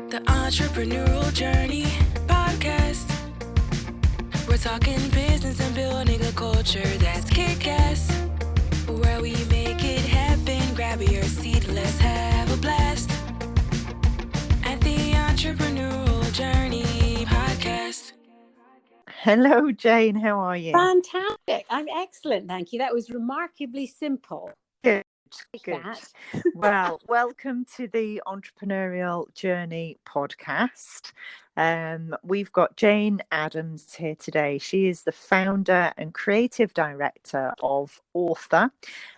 The Entrepreneurial Journey Podcast. We're talking business and building a culture that's kick-ass. Where we make it happen, grab your seat, let's have a blast. At the Entrepreneurial Journey Podcast. Hello, Jane. How are you? Fantastic. I'm excellent. Thank you. That was remarkably simple. Good. Like Good. that. Well, welcome to the Entrepreneurial Journey podcast. We've got Jane Adams here today. She is the founder and creative director of Author,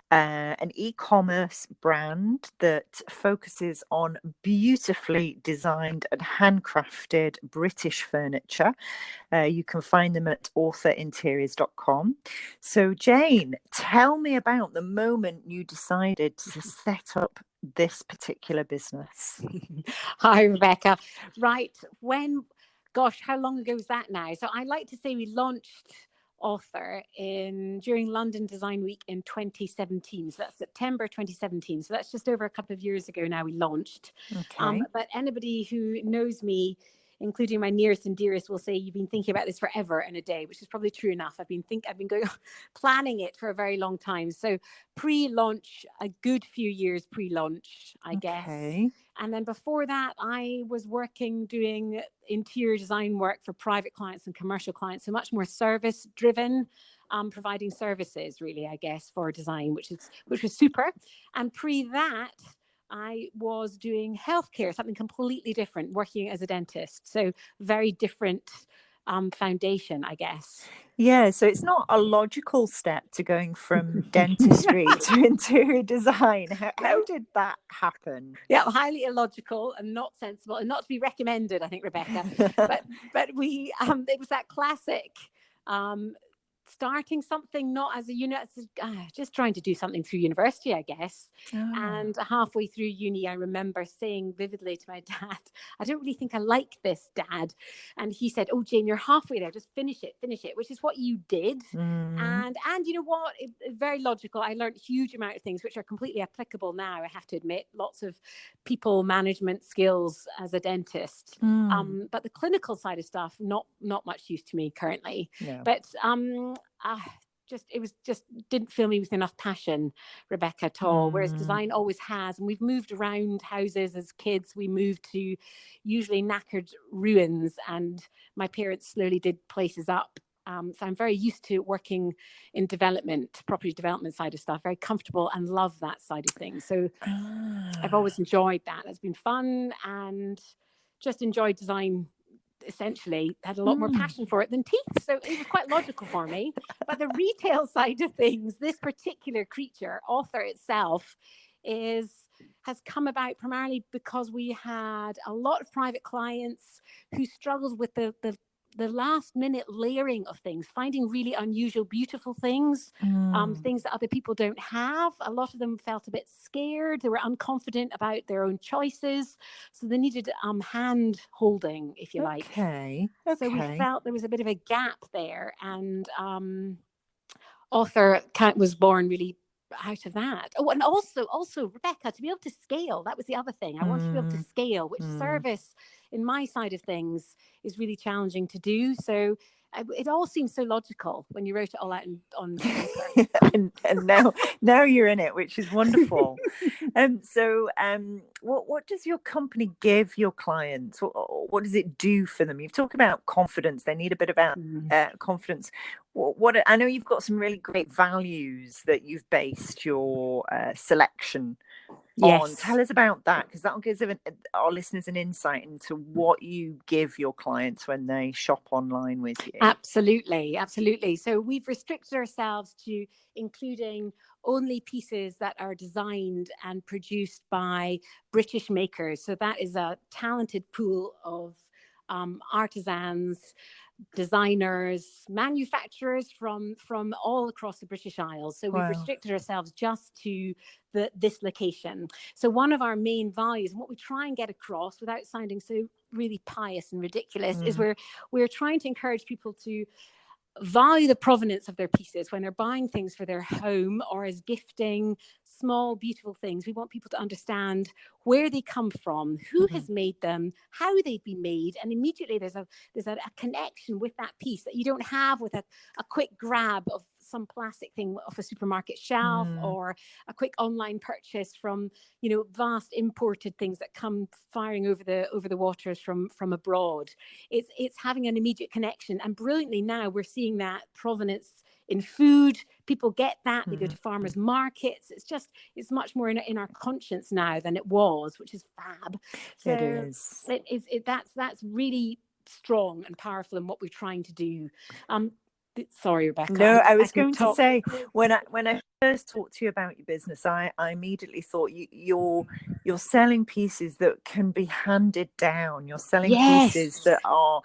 an e-commerce brand that focuses on beautifully designed and handcrafted British furniture. You can find them at authorinteriors.com. So, Jane, tell me about the moment you decided to set up this particular business. Hi, Rebecca. Right. How long ago was that now? So I like to say we launched Author during London Design Week in 2017. So that's September 2017. So that's just over a couple of years ago now we launched. Okay. But anybody who knows me, including my nearest and dearest, will say you've been thinking about this forever and a day, which is probably true enough. I've been planning it for a very long time. So pre-launch, a good few years pre-launch, I guess. And then before that, I was doing interior design work for private clients and commercial clients, so much more service driven, providing services really, I guess, for design, which was super. And pre that, I was doing healthcare, something completely different, working as a dentist. So very different foundation, I guess. Yeah, so it's not a logical step to going from dentistry to interior design. How did that happen? Yeah, highly illogical and not sensible and not to be recommended, I think, Rebecca. but we it was that classic starting something not as a unit, just trying to do something through university, I guess. Oh. And halfway through uni, I remember saying vividly to my dad, I don't really think I like this, Dad. And he said, oh, Jane, you're halfway there. Just finish it, which is what you did. And you know what? It's very logical. I learned a huge amount of things which are completely applicable now, I have to admit. Lots of people management skills as a dentist. But the clinical side of stuff, not much use to me currently. Yeah. But it didn't fill me with enough passion, Rebecca, at all. Whereas design always has. And we've moved around houses as kids. We moved to usually knackered ruins, and my parents slowly did places up. So I'm very used to working in property development side of stuff, very comfortable and love that side of things. So I've always enjoyed that. It's been fun and just enjoyed design. Essentially had a lot more passion for it than teeth, so it was quite logical for me. But the retail side of things, this particular creature, Author itself, has come about primarily because we had a lot of private clients who struggled with the last minute layering of things, finding really unusual, beautiful things, things that other people don't have. A lot of them felt a bit scared. They were unconfident about their own choices. So they needed hand holding, if you like. Okay. So we felt there was a bit of a gap there. And Author was born really out of that. Oh, and also, Rebecca, to be able to scale, that was the other thing. I wanted to be able to scale, which service in my side of things is really challenging to do. So it all seems so logical when you wrote it all out on paper. and now you're in it, which is wonderful. What does your company give your clients? What does it do for them? You've talked about confidence. They need a bit about confidence. What I know you've got some really great values that you've based your selection on. Tell us about that, because that will give our listeners an insight into what you give your clients when they shop online with you. Absolutely. So we've restricted ourselves to including only pieces that are designed and produced by British makers. So that is a talented pool of artisans, designers, manufacturers from all across the British Isles. So we've restricted ourselves just to this location. So one of our main values, and what we try and get across without sounding so really pious and ridiculous, is we're trying to encourage people to value the provenance of their pieces when they're buying things for their home or as gifting, small, beautiful things. We want people to understand where they come from, who has made them, how they've been made. And immediately there's a connection with that piece that you don't have with a quick grab of some plastic thing off a supermarket shelf, or a quick online purchase from, vast imported things that come firing over the waters from abroad. It's having an immediate connection. And brilliantly now we're seeing that provenance in food. People get that. They go to farmers markets. It's much more in our conscience now than it was, which is fab. So it is. That's really strong and powerful in what we're trying to do. Sorry, Rebecca. No, I was going to say, when I first talked to you about your business, I immediately thought you're selling pieces that can be handed down. You're selling pieces that are,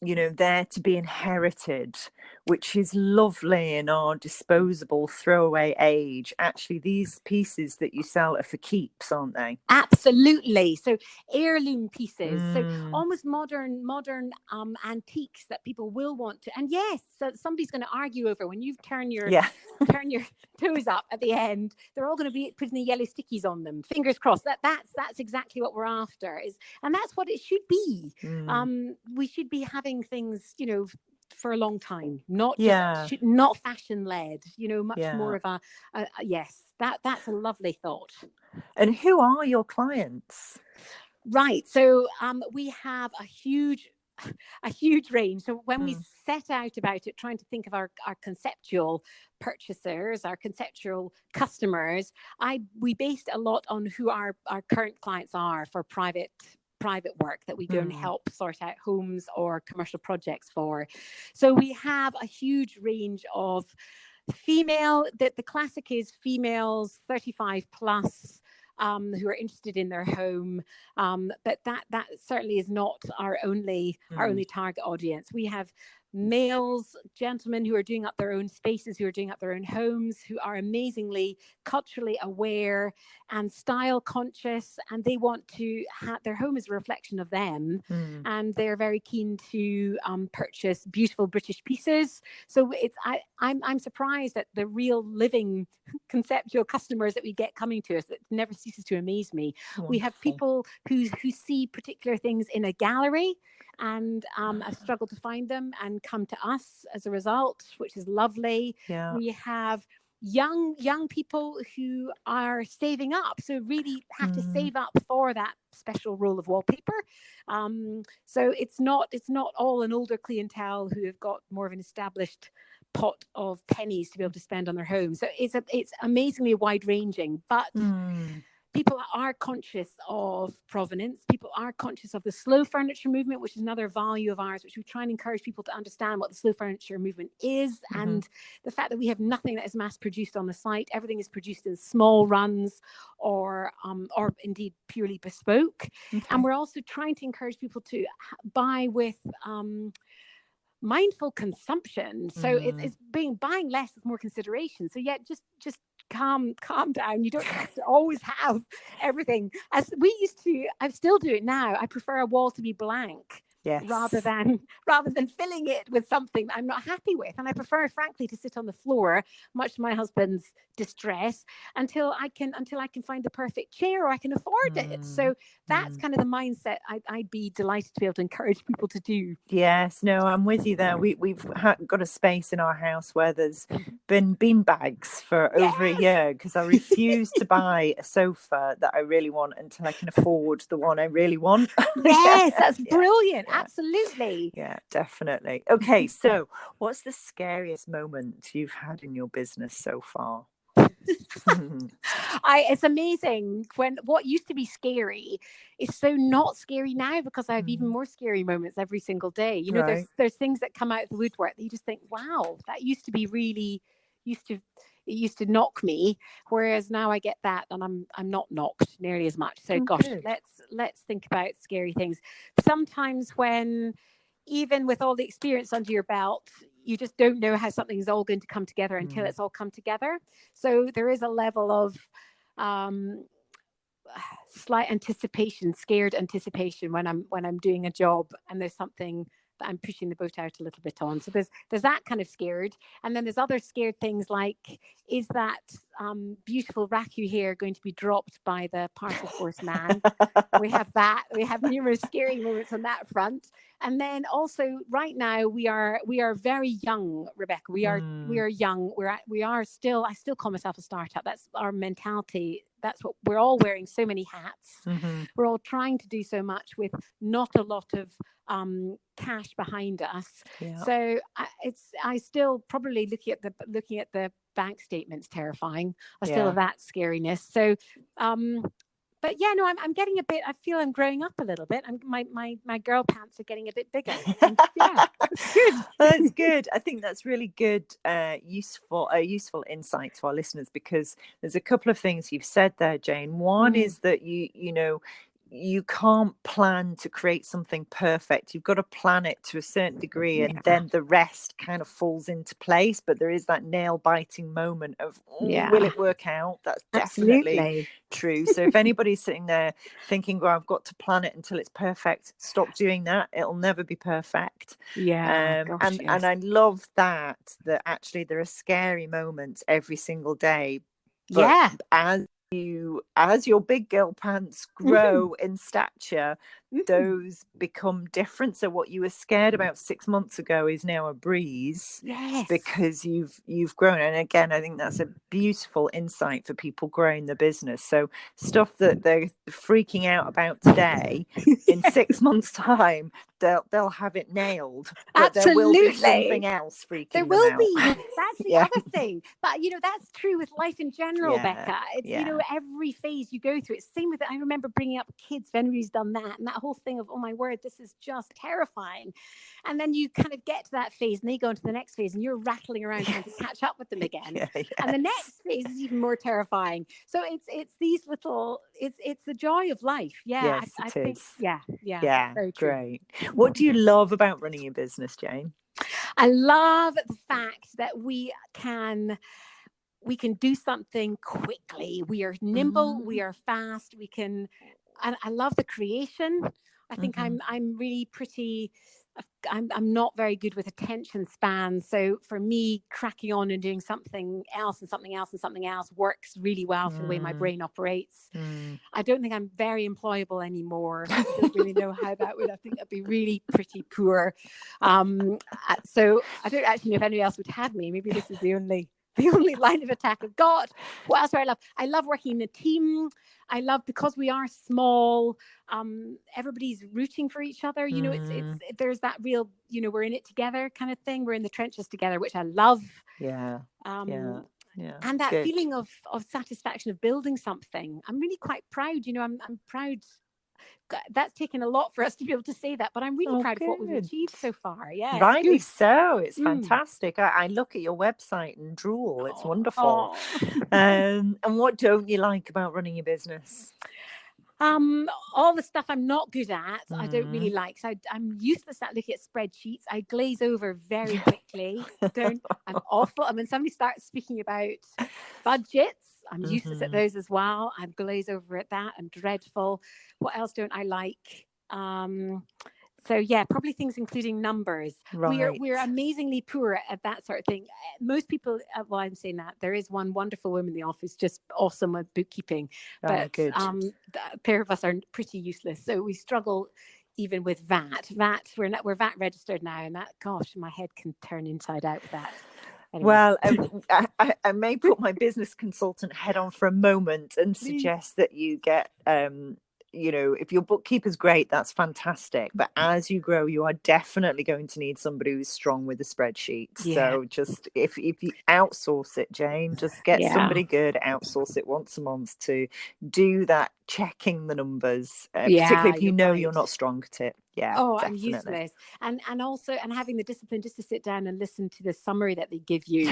there to be inherited, which is lovely in our disposable throwaway age. Actually, these pieces that you sell are for keeps, aren't they? Absolutely. So heirloom pieces, so almost modern antiques that people will want to. And yes, so somebody's going to argue over when you've turn your toes up at the end. They're all going to be putting the yellow stickies on them. Fingers crossed. That's exactly what we're after. And that's what it should be. We should be having things, for a long time, not fashion led, much more of a yes. That's a lovely thought. And who are your clients? Right. So we have a huge range. So when we set out about it, trying to think of our conceptual purchasers, our conceptual customers, we based a lot on who our current clients are for private work that we go and help sort out homes or commercial projects for. So we have a huge range of female, that the classic is females 35 plus, who are interested in their home, but that certainly is not our only target audience. We have males, gentlemen who are doing up their own spaces, who are doing up their own homes, who are amazingly culturally aware and style conscious, and they want to have their home as a reflection of them, and they're very keen to purchase beautiful British pieces. So I'm surprised at the real living conceptual customers that we get coming to us. That never ceases to amaze me. Wonderful. We have people who see particular things in a gallery and have struggled to find them and come to us as a result, which is lovely. Yeah. We have young people who are saving up, so really have to save up for that special roll of wallpaper. So it's not all an older clientele who have got more of an established pot of pennies to be able to spend on their home. So it's amazingly wide ranging, but people are conscious of provenance. People are conscious of the slow furniture movement, which is another value of ours, which we try and encourage people to understand what the slow furniture movement is, and the fact that we have nothing that is mass produced on the site. Everything is produced in small runs or indeed purely bespoke. Okay. And we're also trying to encourage people to buy with mindful consumption. So it's buying less with more consideration. So just calm down. You don't have to always have everything. As we used to, I still do it now. I prefer a wall to be blank. Yes. Rather than filling it with something that I'm not happy with. And I prefer, frankly, to sit on the floor, much to my husband's distress, until I can find the perfect chair or I can afford it. So that's kind of the mindset I'd be delighted to be able to encourage people to do. Yes, no, I'm with you there. We've got a space in our house where there's been bean bags for over a year because I refuse to buy a sofa that I really want until I can afford the one I really want. Yes, that's brilliant. Yeah. Absolutely. Yeah, definitely. Okay, so what's the scariest moment you've had in your business so far? It's amazing when what used to be scary is so not scary now, because I have even more scary moments every single day. You know, there's things that come out of the woodwork that you just think, wow, that used to be really it used to knock me, whereas now I get that and I'm not knocked nearly as much. So gosh, let's think about scary things. Sometimes when, even with all the experience under your belt, you just don't know how something's all going to come together until it's all come together. So there is a level of slight anticipation, scared anticipation when I'm doing a job and there's something I'm pushing the boat out a little bit on. So there's that kind of scared. And then there's other scared things like, is that beautiful raku hair going to be dropped by the parcel force man? We have that. We have numerous scary moments on that front. And then also right now we are very young, Rebecca. We are young. I still call myself a startup. That's our mentality. That's what we're all wearing, so many hats. We're all trying to do so much with not a lot of cash behind us. So I still probably looking at the bank statements terrifying. I still have that scariness. So but yeah, no, I'm getting a bit. I feel I'm growing up a little bit. My girl pants are getting a bit bigger. And, yeah, it's good. That's good. I think that's really good, useful insight to our listeners, because there's a couple of things you've said there, Jane. One is that you can't plan to create something perfect. You've got to plan it to a certain degree, and then the rest kind of falls into place. But there is that nail-biting moment of, will it work out? That's definitely true. So if anybody's sitting there thinking, well, I've got to plan it until it's perfect, stop doing that. It'll never be perfect. And I love that actually there are scary moments every single day. But as your big girl pants grow in stature, those become different. So what you were scared about 6 months ago is now a breeze, because you've grown. And again, I think that's a beautiful insight for people growing the business. So stuff that they're freaking out about today, in 6 months' time, they'll have it nailed. But there will be something else freaking them out. There will be. That's the other thing. But that's true with life in general, Becca. It's every phase you go through. It's the same with it. I remember bringing up kids. If anybody's done that, and that whole thing of, oh my word, this is just terrifying. And then you kind of get to that phase, and they go into the next phase, and you're rattling around trying to catch up with them again. And the next phase is even more terrifying. So it's these little. It's the joy of life. Yeah, I think. Yeah. Very true. Great. What do you love about running your business, Jane? I love the fact that we can do something quickly. We are nimble, we are fast, and I love the creation. I think I'm really pretty, I'm not very good with attention span. So for me, cracking on and doing something else and something else and something else works really well for the way my brain operates. I don't think I'm very employable anymore. I don't really know how that would. I think that'd be really pretty poor. So I don't actually know if anybody else would have me. Maybe this is the only line of attack I've got. What else do I love? I love working in a team. I love, because we are small, everybody's rooting for each other. It's there's that real, we're in it together kind of thing. We're in the trenches together, which I love. And that feeling of satisfaction of building something. I'm really quite proud. I'm proud. That's taken a lot for us to be able to say that, but I'm really proud of what we've achieved so far. Yeah, rightly so. It's fantastic. I look at your website and drool. It's wonderful. And what don't you like about running your business? All the stuff I'm not good at, I don't really like. So I'm useless at looking at spreadsheets. I glaze over very quickly. I'm awful. I mean, somebody starts speaking about budgets, I'm useless at those as well. I glaze over at that. I'm dreadful. What else don't I like? So yeah, probably things including numbers. We're amazingly poor at that sort of thing. Most people, well, I'm saying that there is one wonderful woman in the office, just awesome with bookkeeping, but a pair of us are pretty useless. So we struggle even with VAT. We're VAT registered now, and that, gosh, my head can turn inside out with that. Anyway. Well, I may put my business consultant head on for a moment and suggest that you get, if your bookkeeper's great, that's fantastic. But as you grow, you are definitely going to need somebody who's strong with the spreadsheets. Yeah. So just if you outsource it, Jane, just get somebody good, outsource it once a month to do that, checking the numbers, particularly if you're not strong at it. Yeah. Oh, definitely. I'm useless. And also having the discipline just to sit down and listen to the summary that they give you.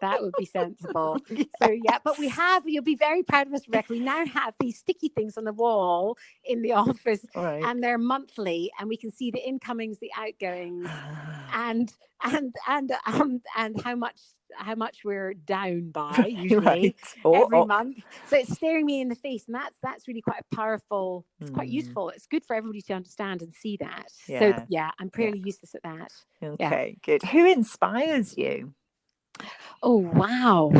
That would be sensible. Yes. So yeah, but you'll be very proud of us, Rebecca. We now have these sticky things on the wall in the office, Right. and they're monthly, and we can see the incomings, the outgoings, and how much we're down by usually every month. So it's staring me in the face, and that's really quite a powerful. It's quite useful. It's good for everybody to understand and see that. Yeah. So yeah, I'm fairly useless at that. Okay, good. Who inspires you? Oh wow.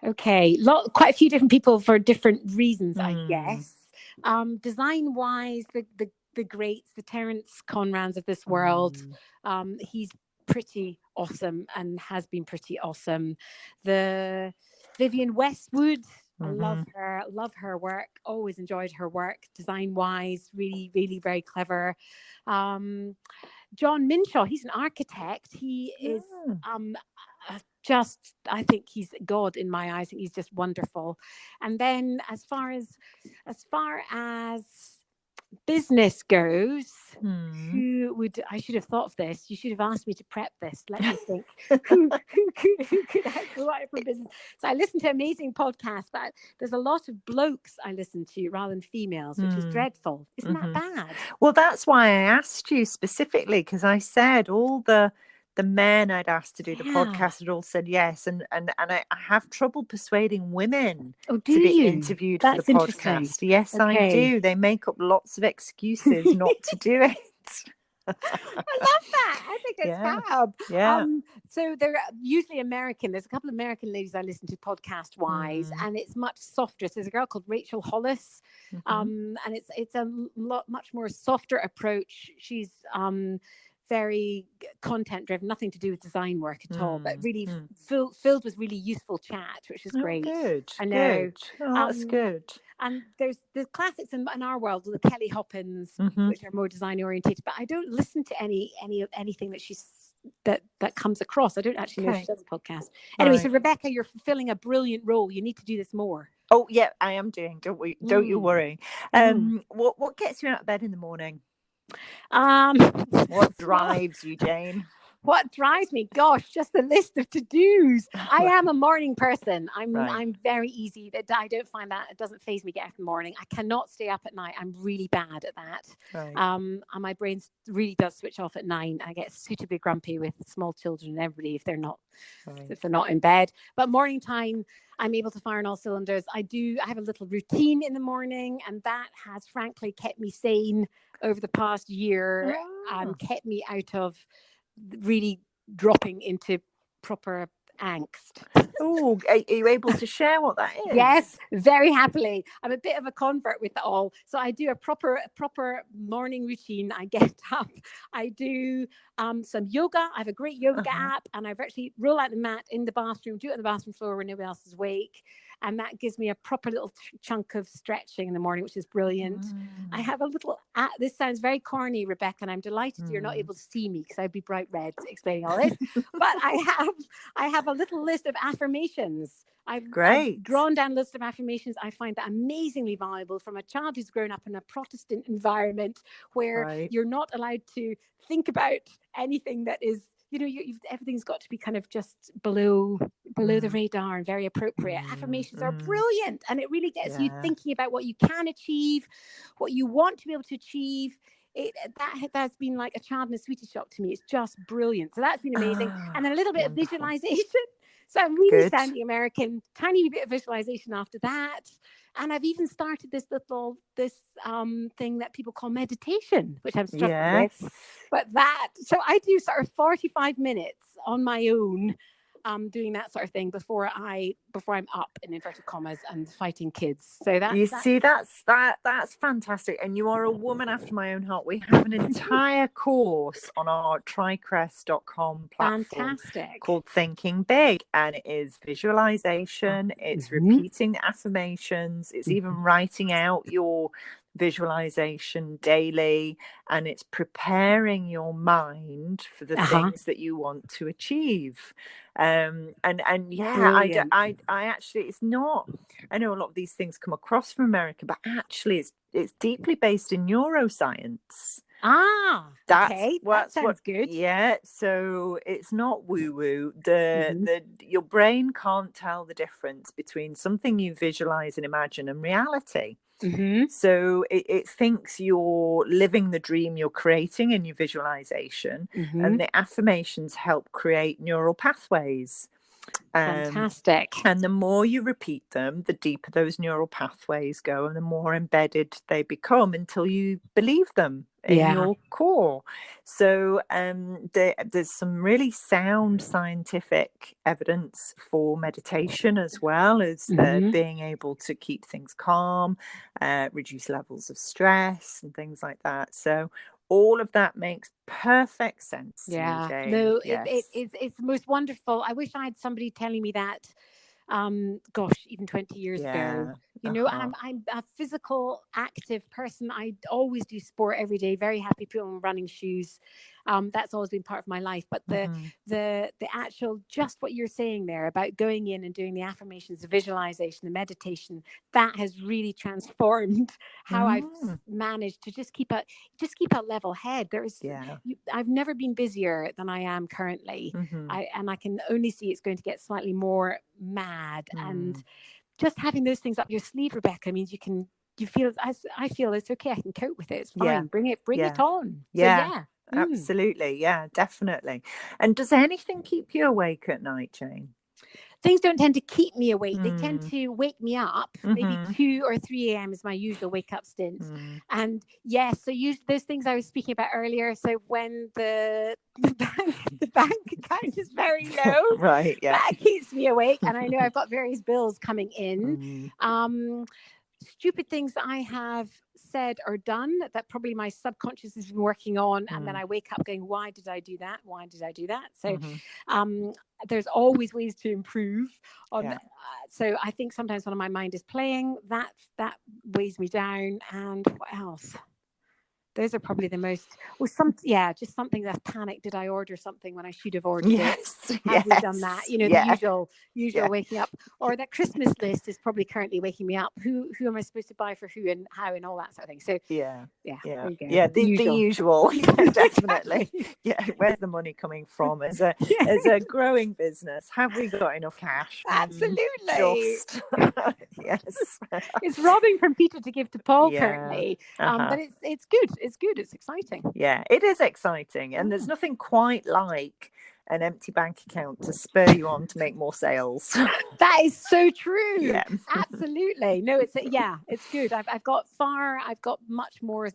Okay, quite a few different people for different reasons, I guess. Design wise, the greats, the Terence Conrans of this world. He's pretty awesome and has been pretty awesome. The Vivienne Westwood, I love her work. Always enjoyed her work. Design wise, really, really very clever. John Minshaw, he's an architect. He is I think he's God in my eyes. I think he's just wonderful. And then as far as business goes, I should have thought of this. You should have asked me to prep this. Let me think. who could I go out for business? So I listen to amazing podcasts, but there's a lot of blokes I listen to rather than females, which is dreadful. Isn't that bad? Well, that's why I asked you specifically, because I said all the men I'd asked to do the podcast had all said yes, and I have trouble persuading women to be interviewed for the podcast. Yes, I do. They make up lots of excuses not to do it. I love that. I think it's fab. Yeah. So they're usually American. There's a couple of American ladies I listen to podcast wise, and it's much softer. So there's a girl called Rachel Hollis, and it's a much more softer approach. She's very content driven, nothing to do with design work at all, but really filled with really useful chat, which is great. Good. I know. Good. Oh, that's good. And there's the classics in our world, the Kelly Hoppins, which are more design oriented. But I don't listen to anything that she's that comes across. I don't actually know she does a podcast. Anyway, so Rebecca, you're fulfilling a brilliant role. You need to do this more. Oh yeah, I am doing. Don't you worry. What gets you out of bed in the morning? What drives you, Jane? What drives me? Gosh, just the list of to-dos. I am a morning person. I'm very easy. I don't find that it doesn't faze me to get up in the morning. I cannot stay up at night. I'm really bad at that. And my brain really does switch off at 9. I get suitably grumpy with small children and everybody if they're not in bed. But morning time, I'm able to fire on all cylinders. I have a little routine in the morning, and that has frankly kept me sane over the past year and kept me out of really dropping into proper angst. Oh, are you able to share what that is? Yes, very happily. I'm a bit of a convert with it all. So I do a proper morning routine. I get up, I do some yoga. I have a great yoga app, and I virtually roll out the mat in the bathroom, do it on the bathroom floor when nobody else is awake. And that gives me a proper little chunk of stretching in the morning, which is brilliant. I have a little, this sounds very corny, Rebecca, and I'm delighted you're not able to see me because I'd be bright red explaining all this. But I have a little list of affirmations. I've drawn down a list of affirmations. I find that amazingly valuable from a child who's grown up in a Protestant environment where you're not allowed to think about anything that is, everything's got to be kind of just below the radar and very appropriate. Affirmations are brilliant, and it really gets you thinking about what you can achieve, what you want to be able to achieve. That's been like a child in a sweetie shop to me. It's just brilliant. So that's been amazing. And then a little bit of visualization. So I'm really sounding American, tiny bit of visualization after that. And I've even started this thing that people call meditation, which I'm struggling with. But so I do sort of 45 minutes on my own, doing that sort of thing before I'm up in inverted commas and fighting kids. So that's fantastic. And you are a woman after my own heart. We have an entire course on our trycrest.com platform called Thinking Big, and it is visualization, it's repeating affirmations, it's even writing out your visualization daily, and it's preparing your mind for the things that you want to achieve. I actually, it's not, I know a lot of these things come across from America, but actually it's deeply based in neuroscience. Okay, that sounds good. Yeah, so it's not woo-woo. Mhm. Your brain can't tell the difference between something you visualize and imagine and reality. Mhm. So it thinks you're living the dream you're creating in your visualization, and Mhm. the affirmations help create neural pathways. Fantastic. And the more you repeat them, the deeper those neural pathways go and the more embedded they become until you believe them in Yeah. your core. So there's some really sound scientific evidence for meditation, as well as Mhm. being able to keep things calm, reduce levels of stress and things like that. So all of that makes perfect sense to me, Yeah. Jane. No, Yes. it's the most wonderful. I wish I had somebody telling me that. Gosh, even 20 years ago. Yeah. You know, I'm a physical, active person. I always do sport every day. Very happy putting on running shoes. That's always been part of my life. But the actual, just what you're saying there about going in and doing the affirmations, the visualization, the meditation, that has really transformed how I've managed to just keep a level head. I've never been busier than I am currently. I can only see it's going to get slightly more mad, and just having those things up your sleeve, Rebecca, means you feel, as I feel, it's okay. I can cope with it. It's fine. Bring it on. Yeah. So yeah. Absolutely. Yeah, definitely. And does anything keep you awake at night, Jane? Things don't tend to keep me awake. They tend to wake me up. Maybe 2 or 3 a.m. is my usual wake up stint. And yes, so those things I was speaking about earlier. So when the bank account is very low, right? Yeah, that keeps me awake. And I know I've got various bills coming in. Stupid things that I have said or done that probably my subconscious has been working on, and then I wake up going, why did I do that? Why did I do that? So there's always ways to improve on so I think sometimes when my mind is playing, that weighs me down. And what else? Those are probably the most, just something that's panic. Did I order something when I should have ordered it? Have we done that? You know, the usual waking up. Or that Christmas list is probably currently waking me up. Who am I supposed to buy for who and how and all that sort of thing. So there you go. The usual. Definitely. Yeah, where's the money coming from? As a growing business, have we got enough cash? Absolutely. Yes. It's robbing from Peter to give to Paul currently. But it's good. It's good. It's exciting. Yeah, it is exciting. And there's nothing quite like an empty bank account to spur you on to make more sales. That is so true. Yeah. Absolutely. No, it's good. I've got much more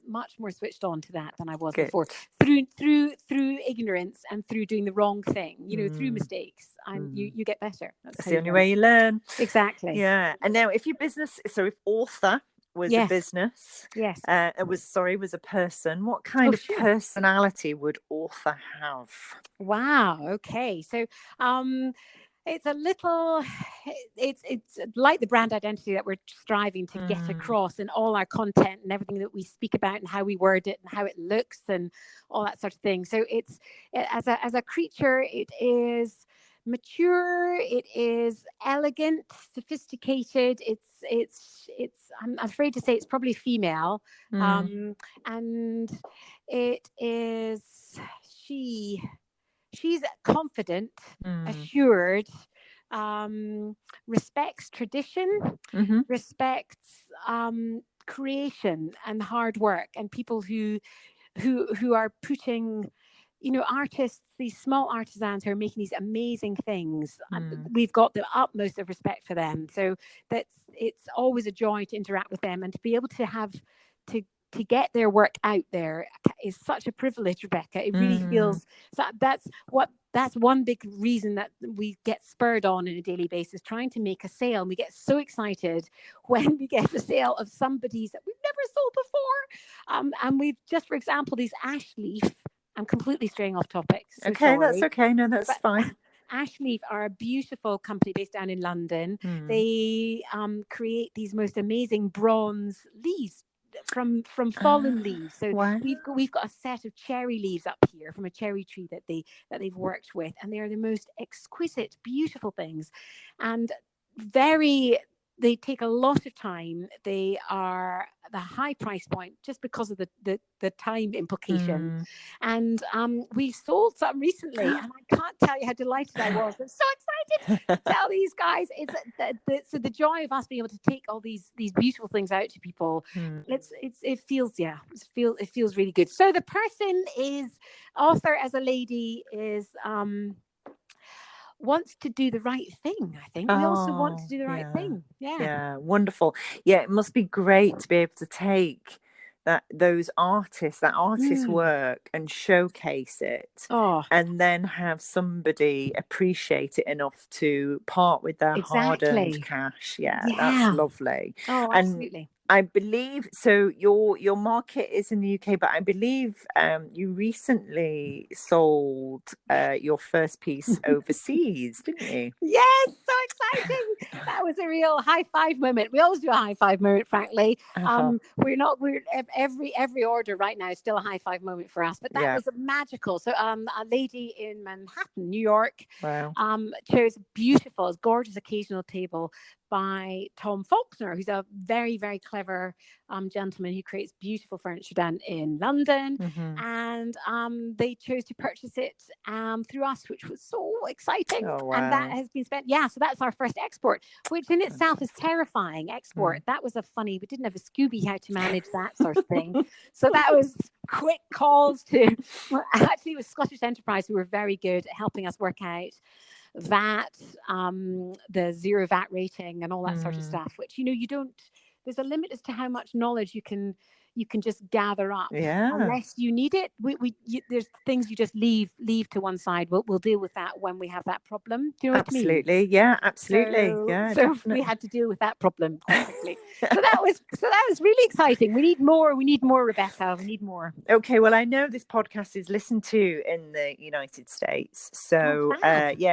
switched on to that than I was before. Through ignorance and through doing the wrong thing, through mistakes. And you get better. That's the only way you learn. Exactly. Yeah. And now if if author was a business, was a person, what kind of personality would author have? Wow. Okay. So it's like the brand identity that we're striving to get across in all our content and everything that we speak about and how we word it and how it looks and all that sort of thing. So as a creature, it is mature, it is elegant, sophisticated. It's I'm afraid to say it's probably female, and it is she's confident, assured, respects tradition, respects creation and hard work, and people who are putting, artists, these small artisans who are making these amazing things. We've got the utmost of respect for them. So it's always a joy to interact with them and to be able to have to get their work out there is such a privilege, Rebecca. It really feels that's one big reason that we get spurred on a daily basis, trying to make a sale. And we get so excited when we get the sale of somebody's that we've never sold before. And we've just, for example, these ash leaf. I'm completely straying off topic. So okay, sorry. that's okay. No, that's fine. Ashleaf are a beautiful company based down in London. They create these most amazing bronze leaves from fallen leaves. So we've got a set of cherry leaves up here from a cherry tree that they've worked with, and they are the most exquisite, beautiful things, and very they take a lot of time. They are the high price point just because of the time implication. And we sold some recently, and I can't tell you how delighted I was. I'm so excited to tell these guys. It's so the joy of us being able to take all these beautiful things out to people. It feels really good. So the person is author as a lady is wants to do the right thing. I think we also want to do the right thing. Yeah, wonderful. Yeah, it must be great to be able to take that artist's work and showcase it, and then have somebody appreciate it enough to part with their hard-earned cash. Yeah, that's lovely. Oh, absolutely. I believe so. Your market is in the UK, but I believe you recently sold your first piece overseas, didn't you? Yes, so exciting! That was a real high five moment. We always do a high five moment, frankly. We're every order right now is still a high five moment for us, but that was magical. So a lady in Manhattan, New York, chose a beautiful, gorgeous occasional table by Tom Faulkner, who's a very, very clever gentleman who creates beautiful furniture down in London. And they chose to purchase it through us, which was so exciting. And that has been spent. Yeah, so that's our first export, which in itself is terrifying. Export. That was we didn't have a Scooby how to manage that sort of thing. So that was quick calls to, actually it was Scottish Enterprise who were very good at helping us work out VAT, the zero VAT rating and all that sort of stuff, which, you don't, there's a limit as to how much knowledge you can just gather up unless you need it. There's things you just leave to one side. We'll deal with that when we have that problem. Do you know what I mean? Absolutely. Yeah, absolutely. So we had to deal with that problem quite quickly. so that was really exciting. We need more, Rebecca. We need more. Okay, well, I know this podcast is listened to in the United States. So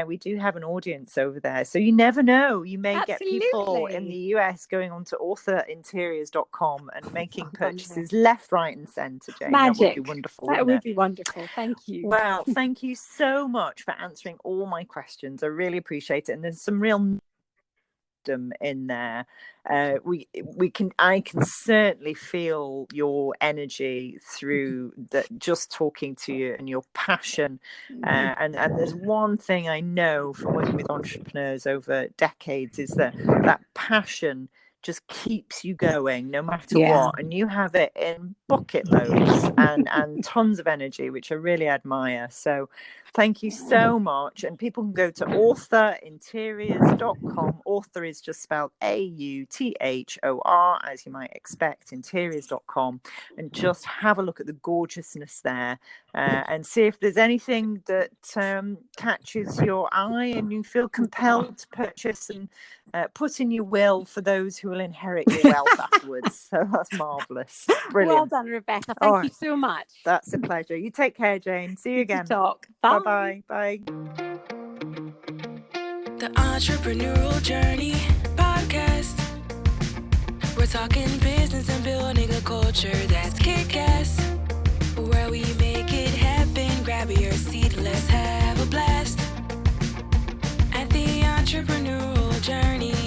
we do have an audience over there. So you never know. You may get people in the US going on to authorinteriors.com and making purchases left, right, and centre, Jane. Magic. That would be wonderful. That would be wonderful. Thank you. Well, thank you so much for answering all my questions. I really appreciate it. And there's some real wisdom in there. I can certainly feel your energy through just talking to you and your passion. And there's one thing I know from working with entrepreneurs over decades is that passion just keeps you going no matter what, and you have it in bucket loads and tons of energy, which I really admire. So thank you so much. And people can go to authorinteriors.com. Author is just spelled AUTHOR, as you might expect, interiors.com, and just have a look at the gorgeousness there and see if there's anything that catches your eye and you feel compelled to purchase and put in your will for those who will inherit your wealth afterwards. So that's marvellous. Brilliant. Well done, Rebecca. Thank you so much. That's a pleasure. You take care, Jane. See you again. Talk. Bye. Bye. Bye. The Entrepreneurial Journey Podcast. We're talking business and building a culture that's kick-ass. Where we make it happen. Grab your seat, let's have a blast. At the Entrepreneurial Journey.